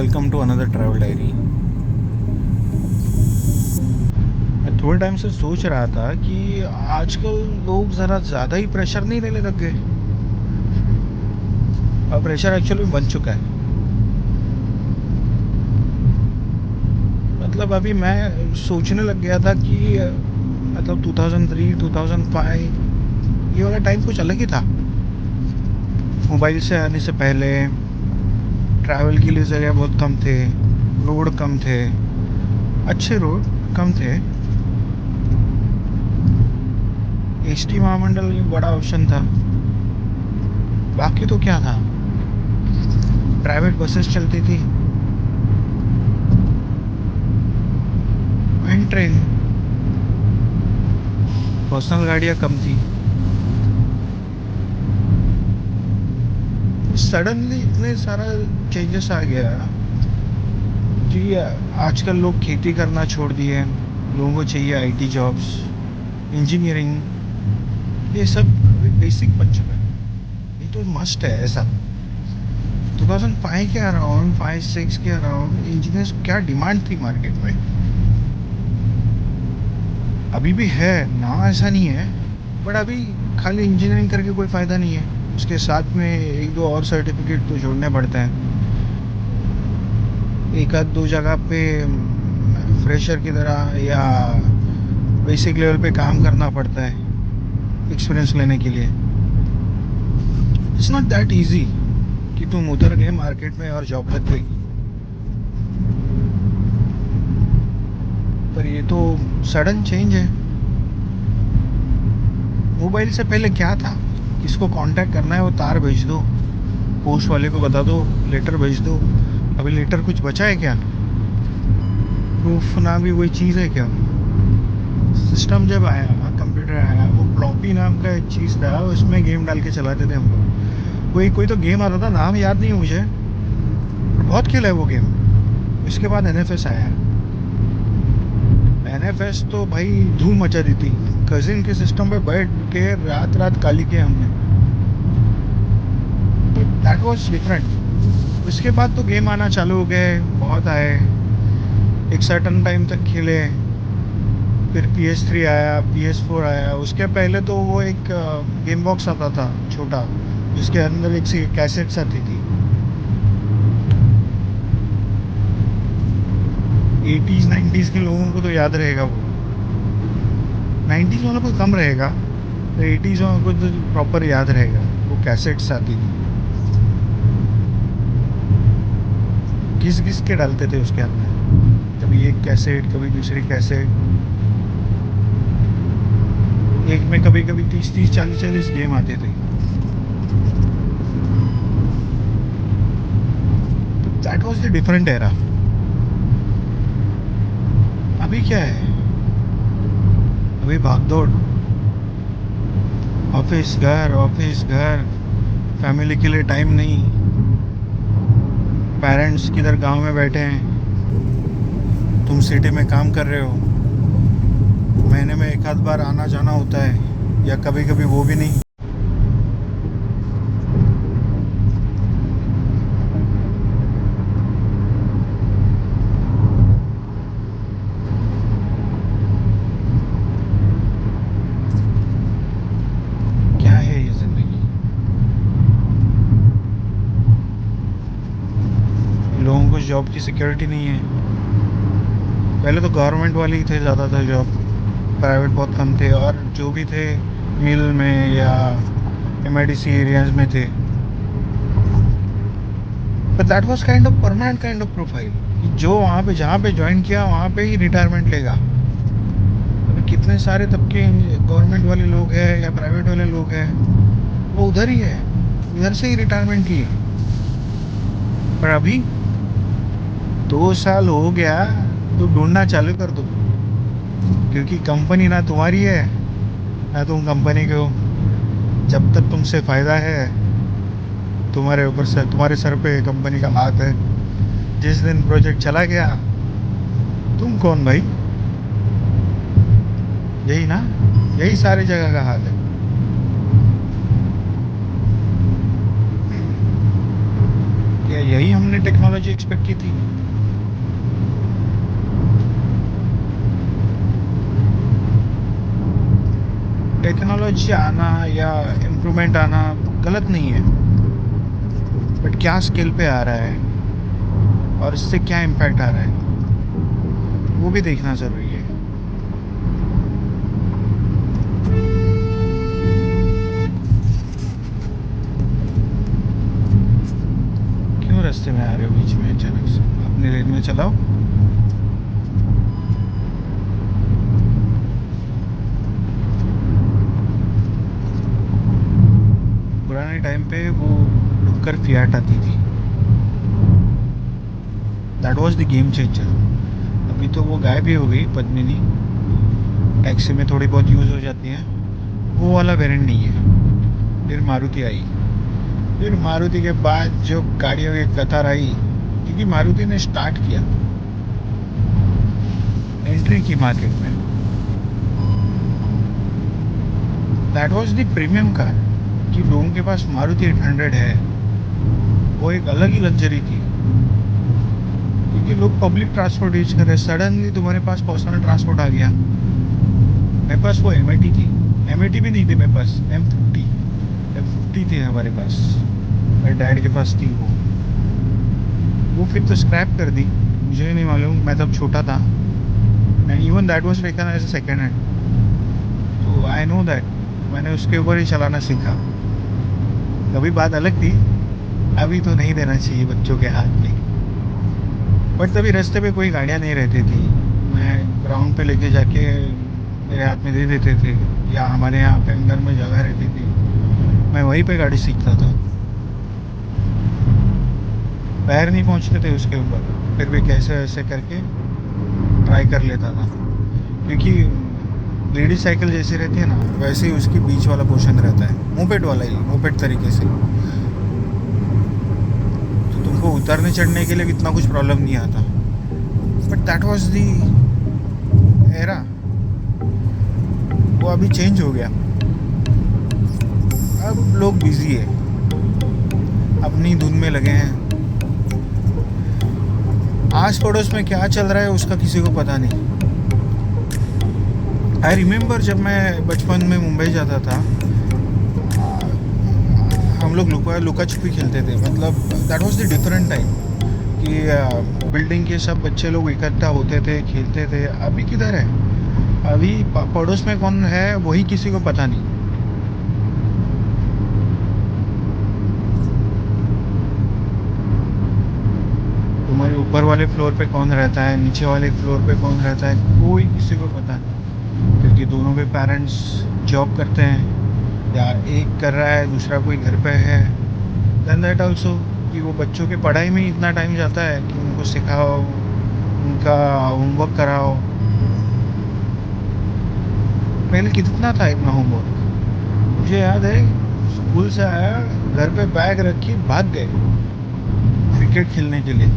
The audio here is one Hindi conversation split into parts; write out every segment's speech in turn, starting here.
Welcome to another travel diary. मैं थोड़े टाइम से सोच रहा था कि आजकल लोग ज़रा ज़्यादा ही प्रेशर नहीं लेने लग गए। और प्रेशर एक्चुअली बन चुका है। मतलब अभी मैं सोचने लग गया था कि मतलब 2003 2005 ये वाला टाइम कुछ अलग ही था। मोबाइल से आने से पहले ट्रैवल के लिए जगह बहुत कम थे, रोड कम थे, अच्छे रोड कम थे। एस टी महामंडल एक बड़ा ऑप्शन था। बाकी तो क्या था, प्राइवेट बसेस चलती थी एंड ट्रेन। पर्सनल गाड़ियाँ कम थी। सडनली इतने सारा चेंजेस आ गया कि आजकल लोग खेती करना छोड़ दिए हैं। लोगों को चाहिए आईटी जॉब्स, इंजीनियरिंग, ये सब बेसिक बन चुका है। ये तो मस्ट है ऐसा। 2005 के अराउंड 5-6 के अराउंड इंजीनियर्स क्या डिमांड थी मार्केट में। अभी भी है ना, ऐसा नहीं है। बट अभी खाली इंजीनियरिंग करके कोई फ़ायदा नहीं है। उसके साथ में एक दो और सर्टिफिकेट तो जोड़ने पड़ते हैं। एक आध दो जगह पे फ्रेशर की तरह या बेसिक लेवल पे काम करना पड़ता है एक्सपीरियंस लेने के लिए। इट्स नॉट दैट इजी कि तुम उतर गए मार्केट में और जॉब लग गई। पर ये तो सडन चेंज है। मोबाइल से पहले क्या था, किसको कांटेक्ट करना है वो तार भेज दो, पोस्ट वाले को बता दो, लेटर भेज दो। अभी लेटर कुछ बचा है क्या? प्रूफ ना भी वही चीज़ है क्या? सिस्टम जब आया, कंप्यूटर आया, वो फ्लॉपी नाम का एक चीज़ था, उसमें गेम डाल के चलाते थे हम लोग। कोई कोई तो गेम आता था, नाम याद नहीं है मुझे, बहुत खेला है वो गेम। इसके बाद एनएफएस आया। एनएफएस तो भाई धूम मचा दी थी। कजिन के सिस्टम पे बैठ के रात रात काली किया हमने। That was different. उसके बाद तो गेम आना चालू हो गए, बहुत आए, एक सर्टन टाइम तक खेले। फिर PS3 आया, PS4 आया। उसके पहले तो वो एक गेम बॉक्स आता था छोटा, जिसके अंदर एक सी कैसेट्स आती थी। 80s 90s के लोगों को तो याद रहेगा वो। 90s वालों को कम रहेगा, तो 80s वालों को तो प्रॉपर याद रहेगा। वो कैसेट्स आती थी, घिस घिस के डालते थे उसके अंदर। कभी एक कैसेट, कभी दूसरी कैसेट। एक में कभी कभी 30-30 40-40 गेम आते थे। That was the different era. अभी क्या है? अभी भागदौड़, ऑफिस घर, फैमिली के लिए टाइम नहीं। पेरेंट्स किधर गांव में बैठे हैं, तुम सिटी में काम कर रहे हो। महीने में एक आध बार आना जाना होता है, या कभी कभी वो भी नहीं। क्या है ये जिंदगी? लोगों को जॉब की सिक्योरिटी नहीं है। पहले तो गवर्नमेंट वाले ही थे ज़्यादातर जॉब, प्राइवेट बहुत कम थे। और जो भी थे मिल में या MIDC एरियाज में थे। But that was kind of permanent kind of profile, जो वहाँ पे जहाँ पे ज्वाइन किया वहाँ पे ही रिटायरमेंट लेगा। अभी कितने सारे तबके गवर्नमेंट वाले लोग हैं या प्राइवेट वाले लोग हैं, वो उधर ही है, उधर से ही रिटायरमेंट लिए। पर अभी 2 साल हो गया तो ढूंढना चालू कर दो, क्योंकि कंपनी ना तुम्हारी है ना तुम कंपनी के हो। जब तक तुमसे फ़ायदा है, तुम्हारे ऊपर से, तुम्हारे सर पे कंपनी का हाथ है। जिस दिन प्रोजेक्ट चला गया, तुम कौन भाई? यही ना, यही सारी जगह का हाल है। क्या यही हमने टेक्नोलॉजी टेक्नोलॉजी एक्सपेक्ट की थी? टेक्नोलॉजी आना या इम्प्रूवमेंट आना गलत नहीं है, बट क्या स्केल पे आ रहा है और इससे क्या इम्पैक्ट आ रहा है वो भी देखना ज़रूरी है। क्यों रास्ते में आ रहे हो बीच में अचानक से? अपने लेन में चलाओ। पुराने टाइम पे वो डुक्कर फियाट आती थी, that was the game changer. अभी तो वो गायब ही हो गई, पद्मिनी टैक्सी में थोड़ी बहुत यूज़ हो जाती है, वो वाला वेरिएंट नहीं है। फिर मारुति आई, फिर मारुति के बाद जो गाड़ियों की कतार आई, क्योंकि मारुति ने स्टार्ट किया, एंट्री की मार्केट में। That was the premium car, कि लोगों के पास मारुति 800 है, वो एक अलग ही लग्जरी थी। क्योंकि लोग पब्लिक ट्रांसपोर्ट यूज कर रहे हैं, सडनली तुम्हारे पास पर्सनल ट्रांसपोर्ट आ गया। मेरे पास वो एम थी, एम भी नहीं थी मेरे पास, M50 थी हमारे पास, मेरे डैड के पास थी वो फिर तो स्क्रैप कर दी, मुझे नहीं मालूम, मैं तब छोटा था। And even that was taken as a second hand, तो आई नो दैट मैंने उसके ऊपर ही चलाना सीखा। कभी बात अलग थी, अभी तो नहीं देना चाहिए बच्चों के हाथ में, बट तभी रास्ते पे कोई गाड़ियाँ नहीं रहती थी, मैं ग्राउंड पे लेके जाके मेरे हाथ में दे देते थे, या हमारे यहाँ पे अंदर में जगह रहती थी, मैं वहीं पे गाड़ी सीखता था। पैर नहीं पहुँचते थे उसके ऊपर, फिर भी कैसे ऐसे करके ट्राई कर लेता था। क्योंकि लेडी साइकिल जैसी रहती है ना, वैसे ही उसकी बीच वाला पोर्शन रहता है, मोपेड वाला ही, मोपेड तरीके से, तो तुमको उतरने चढ़ने के लिए इतना कुछ प्रॉब्लम नहीं आता। But that was the era, वो अभी चेंज हो गया। अब लोग बिजी है, अपनी धुन में लगे हैं, आस पड़ोस में क्या चल रहा है उसका किसी को पता नहीं। आई रिमेम्बर जब मैं बचपन में मुंबई जाता था, हम लोग लुका छुपी खेलते थे, मतलब that was the different time, कि बिल्डिंग के सब बच्चे लोग इकट्ठा होते थे, खेलते थे। अभी किधर है? अभी पड़ोस में कौन है वही किसी को पता नहीं। तुम्हारे ऊपर वाले फ्लोर पे कौन रहता है, नीचे वाले फ्लोर पे कौन रहता है, कोई किसी को पता नहीं, क्योंकि दोनों के पेरेंट्स जॉब करते हैं, या एक कर रहा है दूसरा कोई घर पे है। देन दैट ऑल्सो, कि वो बच्चों के पढ़ाई में ही इतना टाइम जाता है कि उनको सिखाओ, उनका होमवर्क कराओ। पहले कितना था इतना होमवर्क? मुझे याद है, स्कूल से आया, घर पे बैग रखी, भाग गए क्रिकेट खेलने के लिए।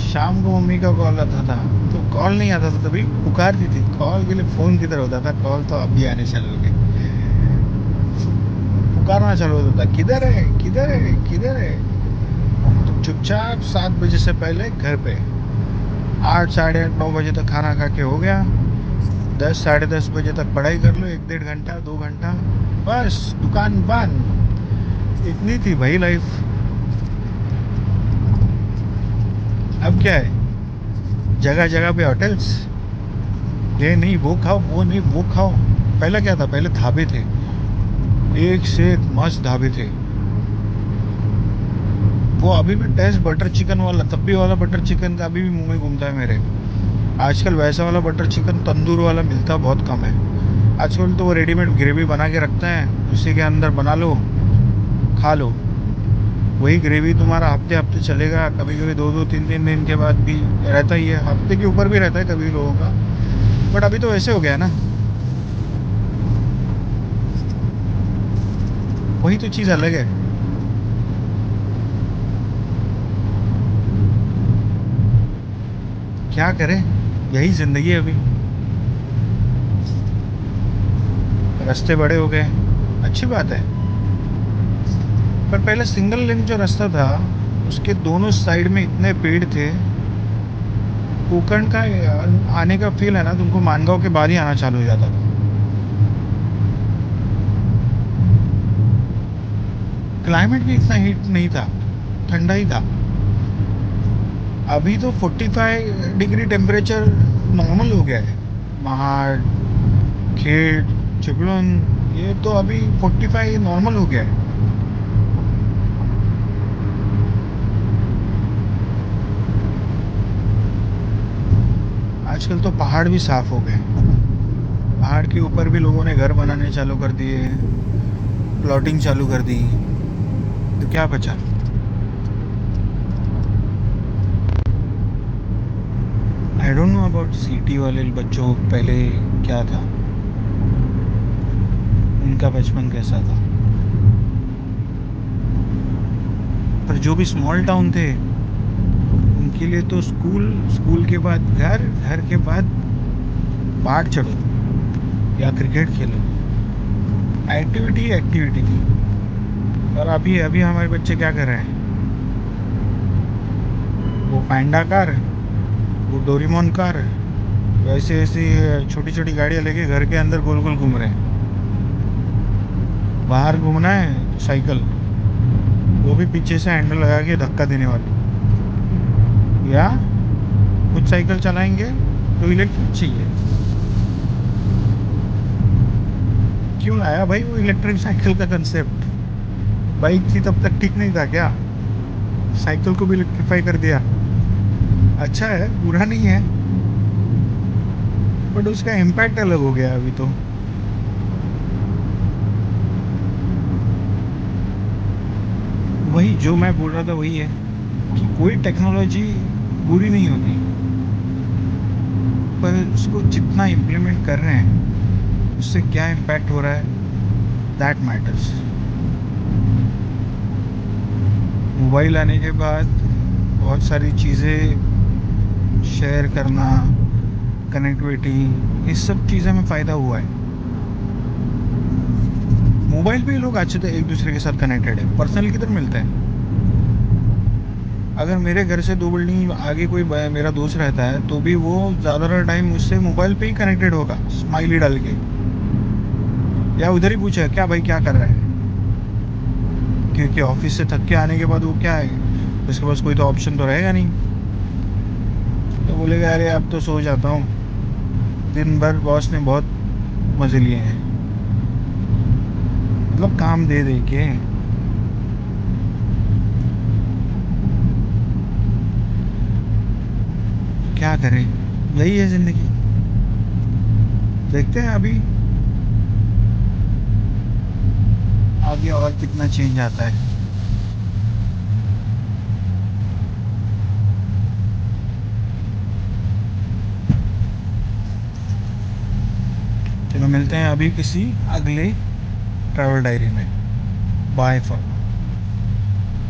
शाम को मम्मी का कॉल आता था, तो कॉल नहीं आता था तभी, पुकारती थी, कॉल के लिए फ़ोन किधर होता था, कॉल तो अभी आने चालू हो गए। पुकारना चालू होता था, किधर है किधर है किधर है। तो चुपचाप 7 बजे से पहले घर पे, 8 साढ़े 8 9 बजे तक खाना खा के हो गया, 10 साढ़े 10 बजे तक पढ़ाई कर लो, 1 1.5 घंटा 2 घंटा, बस दुकान बंद। इतनी थी भाई लाइफ। अब क्या है, जगह जगह पे होटल्स, ये नहीं वो खाओ, वो नहीं वो खाओ। पहले क्या था, पहले ढाबे थे, एक से एक मस्त ढाबे थे। वो अभी भी टेस्ट बटर चिकन वाला, तब भी वाला बटर चिकन का अभी भी मुंह में घूमता है मेरे। आजकल वैसा वाला बटर चिकन तंदूर वाला मिलता बहुत कम है। आजकल तो वो रेडीमेड ग्रेवी बना के रखते हैं, उसी के अंदर बना लो, खा लो। वही ग्रेवी तुम्हारा हफ्ते हफ्ते चलेगा, कभी कभी 2 2 3 3 दिन के बाद भी रहता ही है, हफ्ते के ऊपर भी रहता है कभी लोगों का। बट अभी तो वैसे हो गया ना, वही तो चीज़ अलग है। क्या करें, यही जिंदगी है अभी। रास्ते बड़े हो गए, अच्छी बात है, पर पहले सिंगल लेन जो रास्ता था उसके दोनों साइड में इतने पेड़ थे। कोकण का आने का फील है ना तुमको मानगांव के बाद ही आना चालू हो जाता था। क्लाइमेट भी इतना हीट नहीं था, ठंडा ही था। अभी तो 45 डिग्री टेम्परेचर नॉर्मल हो गया है। महाड़, खेड़, चिपळूण, ये तो अभी 45 नॉर्मल हो गया है। आजकल तो पहाड़ भी साफ हो गए। पहाड़ के ऊपर भी लोगों ने घर बनाने चालू कर दिए, प्लॉटिंग चालू कर दी। तो क्या बचा? I don't know about city वाले बच्चों पहले क्या था, उनका बचपन कैसा था। पर जो भी स्मॉल टाउन थे उनके लिए तो स्कूल, स्कूल के बाद घर, घर के बाद पहाड़ चढ़ो या क्रिकेट खेलो। एक्टिविटी एक्टिविटी थी। और अभी अभी हमारे बच्चे क्या कर रहे हैं? वो पैंडा कार, वो डोरीमोन कार, वैसे ऐसी छोटी छोटी गाड़ियाँ लेके घर के अंदर गोल गोल घूम रहे हैं। बाहर घूमना है तो साइकिल, वो भी पीछे से हैंडल लगा के धक्का देने वाली। या खुद साइकिल चलाएंगे तो इलेक्ट्रिक चाहिए। क्यों आया भाई वो इलेक्ट्रिक साइकिल का कंसेप्ट? बाइक थी तब तक ठीक नहीं था क्या? साइकिल को भी इलेक्ट्रीफाई कर दिया। अच्छा है, बुरा नहीं है, बट उसका इम्पैक्ट अलग हो गया अभी तो। वही जो मैं बोल रहा था वही है कि कोई टेक्नोलॉजी बुरी नहीं होती, पर उसको जितना इम्प्लीमेंट कर रहे हैं उससे क्या इम्पैक्ट हो रहा है, दैट मैटर्स। मोबाइल आने के बाद बहुत सारी चीज़ें शेयर करना, कनेक्टिविटी, इस सब चीज़ों में फ़ायदा हुआ है। मोबाइल पे ही लोग अच्छे से एक दूसरे के साथ कनेक्टेड है, पर्सनल किधर मिलता है? अगर मेरे घर से 2 बिल्डिंग आगे कोई मेरा दोस्त रहता है तो भी वो ज़्यादातर टाइम मुझसे मोबाइल पे ही कनेक्टेड होगा, स्माइली डाल के, या उधर ही पूछे क्या भाई क्या कर रहा है। क्योंकि ऑफिस से थक के आने के बाद वो क्या है, उसके पास कोई तो ऑप्शन तो रहेगा नहीं। तो बोलेगा अरे अब तो सो जाता हूँ, दिन भर बॉस ने बहुत मज़े लिए हैं, मतलब काम दे दे के। क्या करें, यही है ज़िंदगी। देखते हैं अभी आगे और कितना चेंज आता है। चलो मिलते हैं अभी किसी अगले ट्रैवल डायरी में। Bye for